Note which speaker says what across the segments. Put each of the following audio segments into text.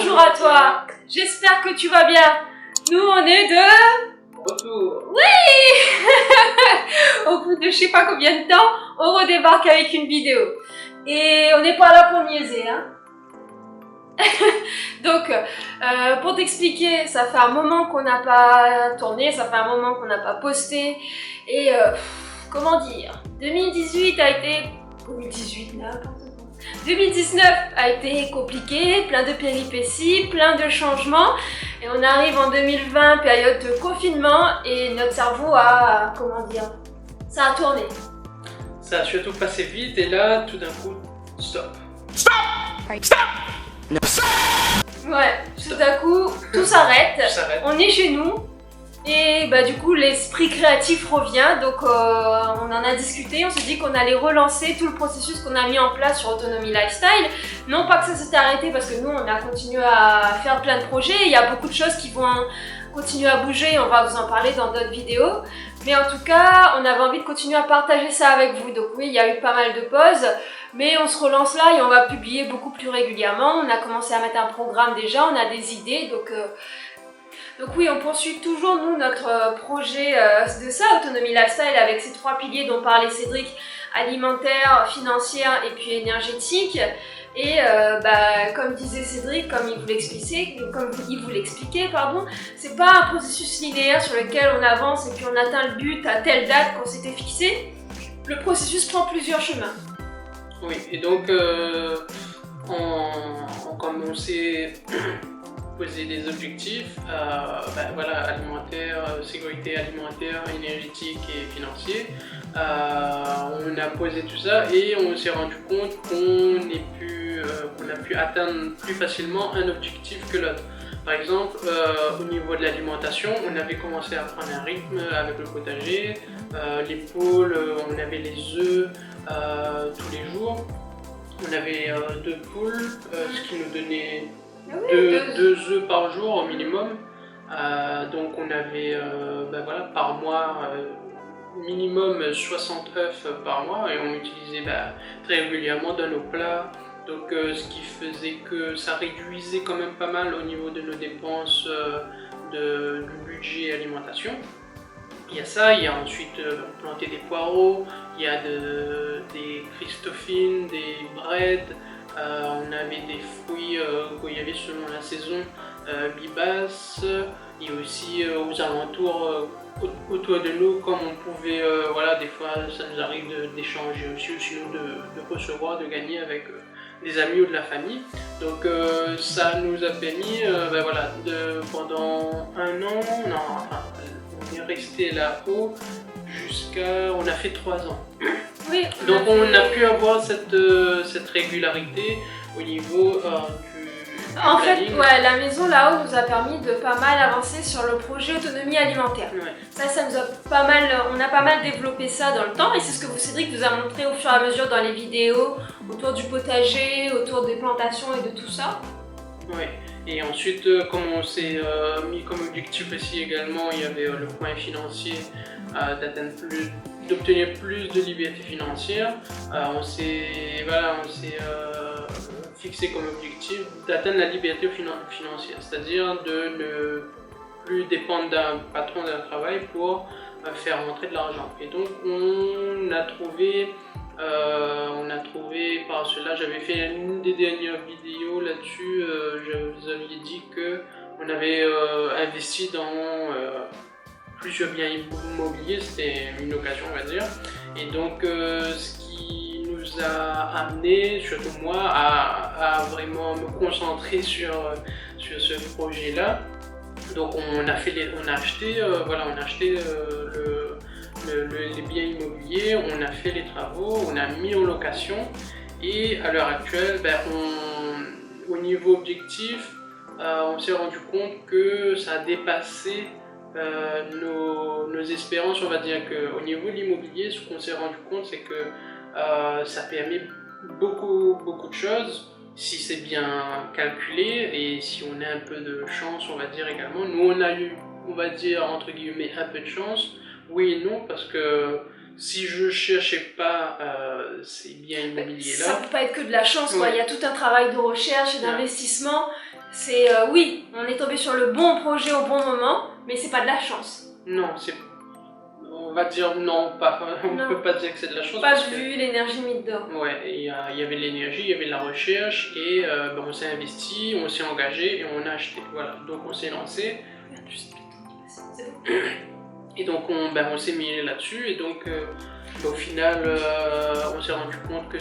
Speaker 1: bonjour à toi. J'espère que tu vas bien. Nous, on est de...
Speaker 2: Retour.
Speaker 1: Oui. Au bout de je sais pas combien de temps, on redébarque avec une vidéo. Et on n'est pas là pour niaiser, hein. Donc, pour t'expliquer, ça fait un moment qu'on n'a pas tourné, ça fait un moment qu'on n'a pas posté. Et comment dire, 2018 a été... 2018, n'importe quoi. 2019 a été compliqué, plein de péripéties, plein de changements. Et on arrive en 2020, période de confinement, et notre cerveau a... comment dire, ça a tourné.
Speaker 2: Ça a surtout passé vite et là, tout d'un coup, stop.
Speaker 1: Ouais, tout d'un coup, tout s'arrête.
Speaker 2: Tout s'arrête.
Speaker 1: On est chez nous. Et bah du coup l'esprit créatif revient, donc on en a discuté, on s'est dit qu'on allait relancer tout le processus qu'on a mis en place sur Autonomie Lifestyle. Non pas que ça s'était arrêté parce que nous on a continué à faire plein de projets, il y a beaucoup de choses qui vont continuer à bouger, on va vous en parler dans d'autres vidéos. Mais en tout cas on avait envie de continuer à partager ça avec vous, donc oui il y a eu pas mal de pauses. Mais on se relance là et on va publier beaucoup plus régulièrement, on a commencé à mettre un programme déjà, on a des idées, donc oui, on poursuit toujours, nous, notre projet de ça, Autonomie Lifestyle, avec ces 3 piliers dont parlait Cédric, alimentaire, financière et puis énergétique. Et comme disait Cédric, comme il vous l'expliquait, c'est pas un processus linéaire sur lequel on avance et puis on atteint le but à telle date qu'on s'était fixé. Le processus prend plusieurs chemins.
Speaker 2: Oui, et donc, comme on s'est poser des objectifs alimentaires, sécurité alimentaire, énergétique et financier. On a posé tout ça et on s'est rendu compte qu'on a pu atteindre plus facilement un objectif que l'autre. Par exemple, au niveau de l'alimentation, on avait commencé à prendre un rythme avec le potager, les poules, on avait les œufs tous les jours. On avait 2 poules, ce qui nous donnait 2 œufs par jour au minimum. Donc on avait par mois minimum 60 œufs par mois et on utilisait très régulièrement dans nos plats. Donc ce qui faisait que ça réduisait quand même pas mal au niveau de nos dépenses du budget alimentation. Il y a ça, il y a ensuite planter des poireaux, il y a des christophines, des breads. On avait des fruits qu'il y avait selon la saison, bibas, et aussi aux alentours, autour de nous, comme on pouvait, des fois ça nous arrive d'échanger aussi, ou sinon de recevoir, de gagner avec des amis ou de la famille. Donc ça nous a permis, pendant un an, on est resté là-haut on a fait 3 ans.
Speaker 1: Oui,
Speaker 2: donc on a pu avoir cette régularité au niveau du
Speaker 1: en fait,
Speaker 2: planning.
Speaker 1: ouais, la maison là-haut nous a permis de pas mal avancer sur le projet autonomie alimentaire.
Speaker 2: Ouais.
Speaker 1: Ça nous a pas mal, on a pas mal développé ça dans le temps et c'est ce que Cédric vous a montré au fur et à mesure dans les vidéos autour du potager, autour des plantations et de tout ça.
Speaker 2: Oui. Et ensuite, comme on s'est mis comme objectif aussi également, il y avait le point financier, d'obtenir plus de liberté financière. On s'est fixé comme objectif d'atteindre la liberté financière, c'est-à-dire de ne plus dépendre d'un patron d'un travail pour faire rentrer de l'argent. Et donc on a trouvé par cela, j'avais fait une des dernières vidéos là-dessus, je vous avais dit que on avait investi dans plusieurs biens immobiliers, c'était une occasion on va dire, et donc ce qui nous a amené, surtout moi, à vraiment me concentrer sur ce projet-là. Donc on a acheté les biens immobiliers, on a fait les travaux, on a mis en location et à l'heure actuelle, au niveau objectif, on s'est rendu compte que ça a dépassé nos espérances. On va dire qu'au niveau de l'immobilier, ce qu'on s'est rendu compte, c'est que ça permet beaucoup de choses si c'est bien calculé et si on a un peu de chance, on va dire également. Nous on a eu, on va dire entre guillemets, un peu de chance. Oui et non, parce que si je cherchais pas ces biens immobiliers là,
Speaker 1: ça peut pas être que de la chance, quoi. Il y a tout un travail de recherche et d'investissement C'est oui, on est tombé sur le bon projet au bon moment, mais c'est pas de la chance.
Speaker 2: Non, on va dire non, on ne
Speaker 1: Non.
Speaker 2: peut pas dire que c'est de la chance.
Speaker 1: Pas
Speaker 2: parce que,
Speaker 1: vu l'énergie mise dedans.
Speaker 2: ouais, il y avait de l'énergie, il y avait de la recherche et ben, on s'est investi, on s'est engagé et on a acheté. Voilà, donc on s'est lancé.
Speaker 1: C'est bon.
Speaker 2: Et donc on s'est mis là-dessus et donc au final on s'est rendu compte que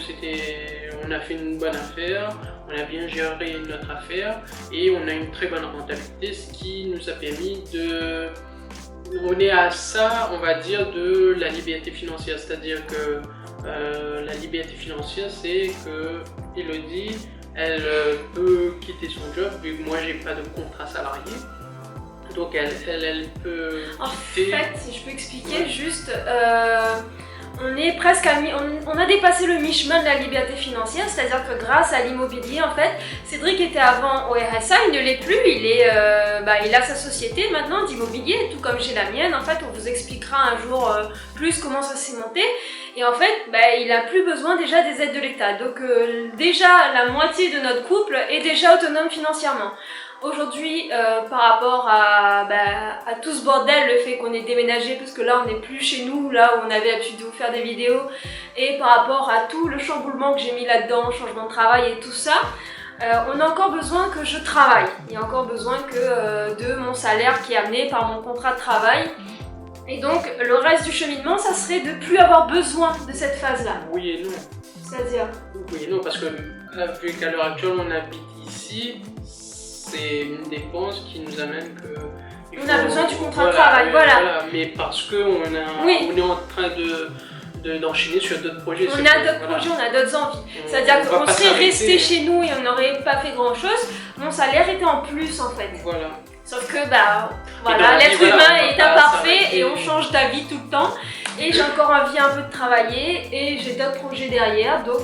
Speaker 2: on a fait une bonne affaire, on a bien géré notre affaire et on a une très bonne rentabilité, ce qui nous a permis on est à ça, on va dire, de la liberté financière, c'est-à-dire que la liberté financière, c'est que Elodie, elle peut quitter son job vu que moi j'ai pas de contrat salarié. Donc elle peut quitter.
Speaker 1: En fait, si je peux expliquer, ouais. Juste, on est presque on a dépassé le mi-chemin de la liberté financière, c'est-à-dire que grâce à l'immobilier, en fait, Cédric était avant au RSA, il ne l'est plus, il a sa société maintenant d'immobilier, tout comme j'ai la mienne. En fait, on vous expliquera un jour plus comment ça s'est monté. Et en fait, il n'a plus besoin déjà des aides de l'État. Donc déjà, la moitié de notre couple est déjà autonome financièrement. Aujourd'hui, par rapport à tout ce bordel, le fait qu'on ait déménagé, parce que là on n'est plus chez nous, là où on avait l'habitude de vous faire des vidéos, et par rapport à tout le chamboulement que j'ai mis là-dedans, changement de travail et tout ça, on a encore besoin que je travaille. Il y a encore besoin de mon salaire qui est amené par mon contrat de travail. Et donc le reste du cheminement, ça serait de plus avoir besoin de cette phase-là.
Speaker 2: Oui et non.
Speaker 1: C'est-à-dire ?
Speaker 2: Oui et non, parce que vu qu'à l'heure actuelle on habite ici, c'est une dépense qui nous amène que...
Speaker 1: On a besoin du contrat de travail, voilà.
Speaker 2: Mais parce qu'on on est en train d'enchaîner sur d'autres projets.
Speaker 1: On a d'autres projets, on a d'autres envies. C'est-à-dire qu'on serait resté chez nous et on n'aurait pas fait grand-chose. Mon salaire était en plus en fait.
Speaker 2: Voilà.
Speaker 1: Sauf que l'être humain est imparfait et on change d'avis tout le temps. Et j'ai encore envie un peu de travailler et j'ai d'autres projets derrière. Donc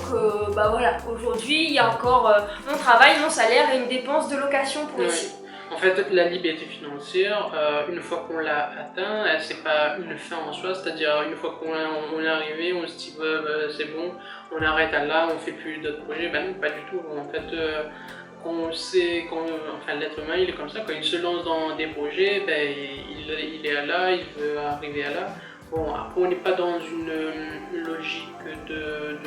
Speaker 1: aujourd'hui il y a encore mon travail, mon salaire et une dépense de location pour ici.
Speaker 2: En fait, la liberté financière, une fois qu'on l'a atteint, c'est pas une fin en soi, c'est-à-dire une fois qu'on est arrivé, on se dit c'est bon, on arrête à là, on fait plus d'autres projets. Ben non, pas du tout. En fait, l'être humain il est comme ça, quand il se lance dans des projets, il est à là, il veut arriver à là. Bon, après on n'est pas dans une logique de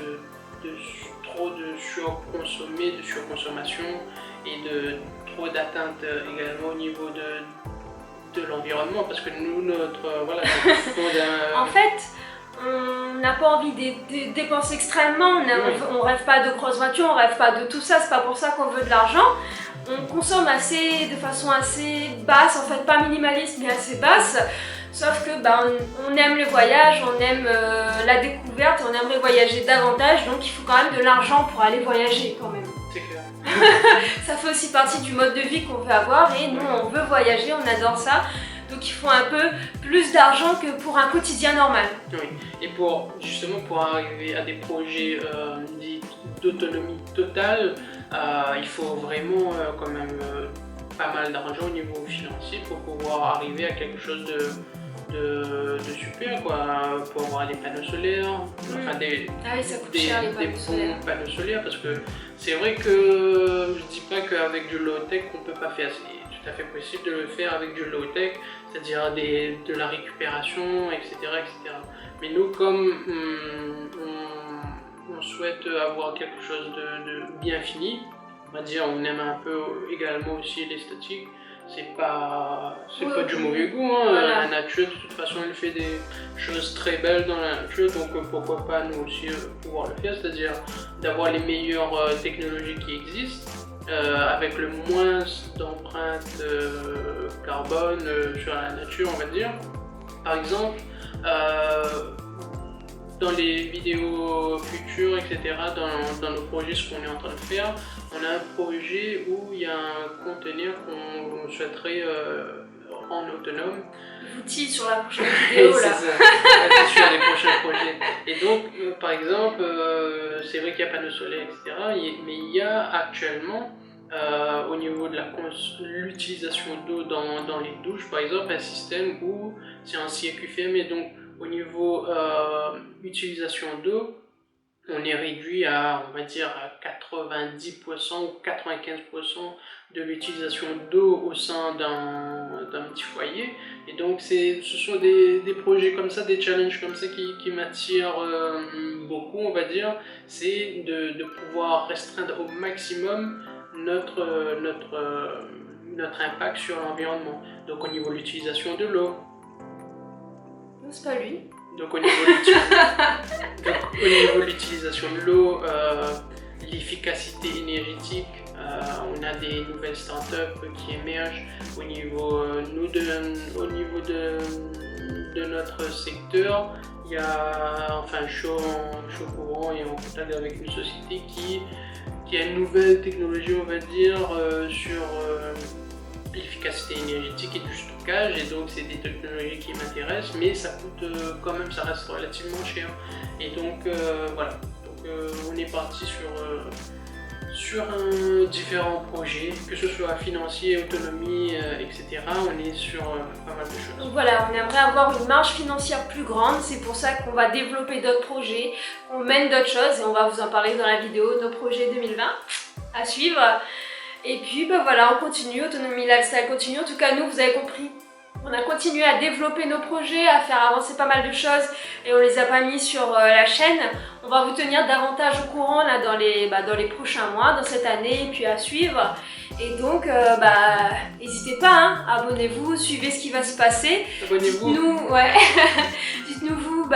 Speaker 2: trop de surconsommer, de surconsommation et de trop d'atteinte également au niveau de l'environnement, parce que nous,
Speaker 1: En fait, on n'a pas envie de dépenser extrêmement, on rêve pas de grosses voitures, on rêve pas de tout ça, c'est pas pour ça qu'on veut de l'argent. On consomme de façon assez basse, en fait pas minimaliste mais assez basse. Sauf que on aime le voyage, on aime la découverte, on aimerait voyager davantage, donc il faut quand même de l'argent pour aller voyager quand même.
Speaker 2: C'est clair.
Speaker 1: Ça fait aussi partie du mode de vie qu'on veut avoir et nous on veut voyager, on adore ça. Donc il faut un peu plus d'argent que pour un quotidien normal.
Speaker 2: Oui, et justement pour arriver à des projets dits d'autonomie totale, il faut vraiment quand même pas mal d'argent au niveau financier pour pouvoir arriver à quelque chose de super, quoi, pour avoir des panneaux solaires, enfin
Speaker 1: ça coûte cher, les panneaux solaires.
Speaker 2: Bons panneaux solaires, parce que c'est vrai que je dis pas qu'avec du low-tech on peut pas faire, c'est tout à fait possible de le faire avec du low-tech, c'est-à-dire de la récupération, etc., etc. Mais nous, comme on souhaite avoir quelque chose de bien fini, on va dire, on aime un peu également aussi l'esthétique. C'est pas du mauvais goût, hein. Voilà. La nature de toute façon elle fait des choses très belles dans la nature, donc pourquoi pas nous aussi pouvoir le faire, c'est-à-dire d'avoir les meilleures technologies qui existent, avec le moins d'empreintes carbone sur la nature, on va dire. Par exemple, dans les vidéos futures, etc., dans nos projets, ce qu'on est en train de faire, on a un projet où il y a un conteneur qu'on souhaiterait rendre autonome.
Speaker 1: Je vous tease sur la prochaine vidéo là.
Speaker 2: C'est sur les prochains projets. Et donc, par exemple, c'est vrai qu'il n'y a pas de soleil, etc., mais il y a actuellement, au niveau de l'utilisation d'eau dans les douches, par exemple, un système où c'est un circuit fermé. Donc, au niveau utilisation d'eau, on est réduit à, on va dire, à 90% ou 95% de l'utilisation d'eau au sein d'un petit foyer. Et donc ce sont des projets comme ça, des challenges comme ça qui m'attirent beaucoup, on va dire. C'est de pouvoir restreindre au maximum notre impact sur l'environnement. Donc au niveau de l'utilisation de l'eau.
Speaker 1: Non, c'est pas lui.
Speaker 2: Donc au niveau de l'utilisation de l'eau, l'efficacité énergétique, on a des nouvelles startups qui émergent au niveau, de notre secteur. Il y a, enfin, je suis au courant et en contact avec une société qui a une nouvelle technologie, on va dire, sur l'efficacité énergétique et du stockage, et donc c'est des technologies qui m'intéressent, mais ça coûte quand même, ça reste relativement cher. Et donc voilà, donc, on est parti sur différents projets, que ce soit financier, autonomie, etc. On est sur pas mal de choses.
Speaker 1: Donc voilà, on aimerait avoir une marge financière plus grande, c'est pour ça qu'on va développer d'autres projets, on mène d'autres choses et on va vous en parler dans la vidéo, nos projets 2020 à suivre. Et puis bah voilà, on continue, Autonomie Lifestyle continue. En tout cas, nous, vous avez compris, on a continué à développer nos projets, à faire avancer pas mal de choses et on les a pas mis sur la chaîne. On va vous tenir davantage au courant là, dans les prochains mois, dans cette année et puis à suivre. Et donc, n'hésitez pas, hein, abonnez-vous, suivez ce qui va se passer.
Speaker 2: Abonnez-vous.
Speaker 1: Dites-nous, ouais. Dites-nous vous,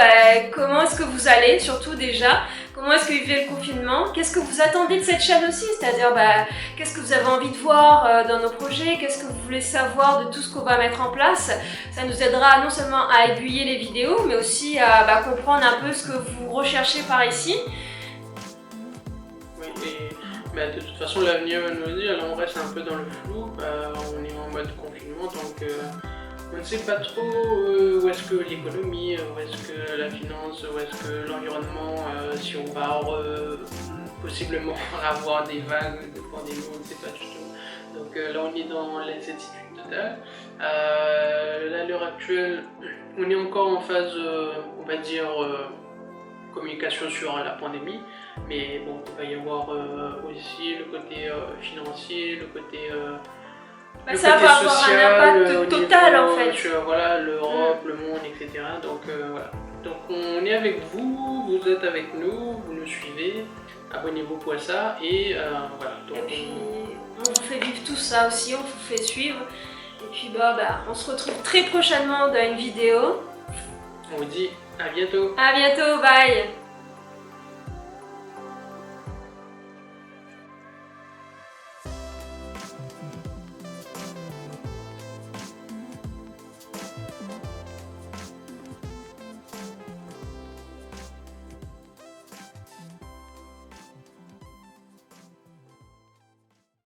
Speaker 1: comment est-ce que vous allez, surtout déjà. Comment est-ce que vous vivez le confinement? Qu'est-ce que vous attendez de cette chaîne aussi? C'est-à-dire, qu'est-ce que vous avez envie de voir dans nos projets? Qu'est-ce que vous voulez savoir de tout ce qu'on va mettre en place? Ça nous aidera non seulement à aiguiller les vidéos, mais aussi à comprendre un peu ce que vous recherchez par ici.
Speaker 2: Oui, et de toute façon, l'avenir va nous dire, là on reste un peu dans le flou, on est en mode confinement, donc on ne sait pas trop où est-ce que l'économie, où est-ce que la finance, où est-ce que l'environnement, si on va possiblement avoir des vagues de pandémie, on ne sait pas du tout. Donc là on est dans l'incertitude totale. À l'heure actuelle, on est encore en phase, on va dire, communication sur la pandémie, mais bon, il va y avoir aussi le côté financier, le côté
Speaker 1: ça va avoir un impact total en fait.
Speaker 2: Sur voilà, l'Europe, le monde, etc. Donc voilà. Donc on est avec vous, vous êtes avec nous, vous nous suivez, abonnez-vous pour ça et voilà. Donc,
Speaker 1: et puis on vous fait vivre tout ça aussi, on vous fait suivre. Et puis on se retrouve très prochainement dans une vidéo.
Speaker 2: On vous dit à bientôt.
Speaker 1: À bientôt, bye.